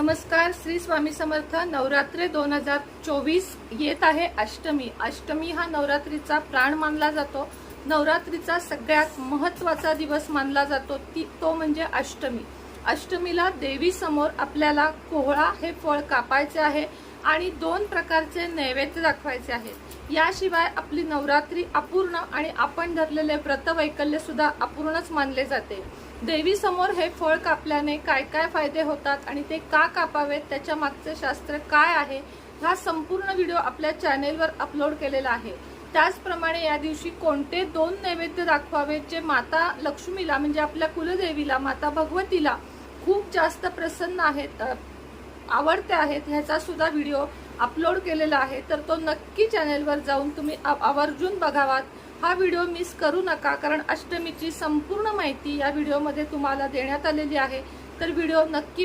नमस्कार. श्री स्वामी समर्थ. नवरात्री 2024 येत आहे. अष्टमी हा नवरात्रीचा प्राण मानला जातो. नवरात्रीचा सगळ्यात महत्त्वाचा दिवस मानला जातो तो म्हणजे अष्टमी. अष्टमीला देवी समोर आपल्याला कोहळा हे फळ कापायचे आहे आणि 2 प्रकारचे नैवेद्य दाखवायचे आहेत. याशिवाय आपली नवरात्री अपूर्ण आणि आपण धरलेले व्रतवैकल्य सुद्धा अपूर्णच मानले जाते. देवी समोर हे फळ कापल्याने काय काय फायदे होतात आणि ते का कापावेत, त्याच्या मागचे शास्त्र काय आहे, हा संपूर्ण व्हिडिओ आपल्या चॅनेलवर अपलोड केलेला आहे. त्याचप्रमाणे या दिवशी कोणते 2 नैवेद्य दाखवावेत जे माता लक्ष्मीला म्हणजे आपल्या कुलदेवीला माता भगवतीला खूप जास्त प्रसन्न आहेत, आवडते आहेत, ह्याचा सुद्धा व्हिडिओ अपलोड केलेला आहे. तर तो नक्की चॅनेलवर जाऊन तुम्ही आवर्जून बघावात. हा व्हिडिओ मिस करू नका, कारण अष्टमीची संपूर्ण माहिती या व्हिडिओमध्ये तुम्हाला देण्यात आलेली आहे. तर व्हिडिओ नक्की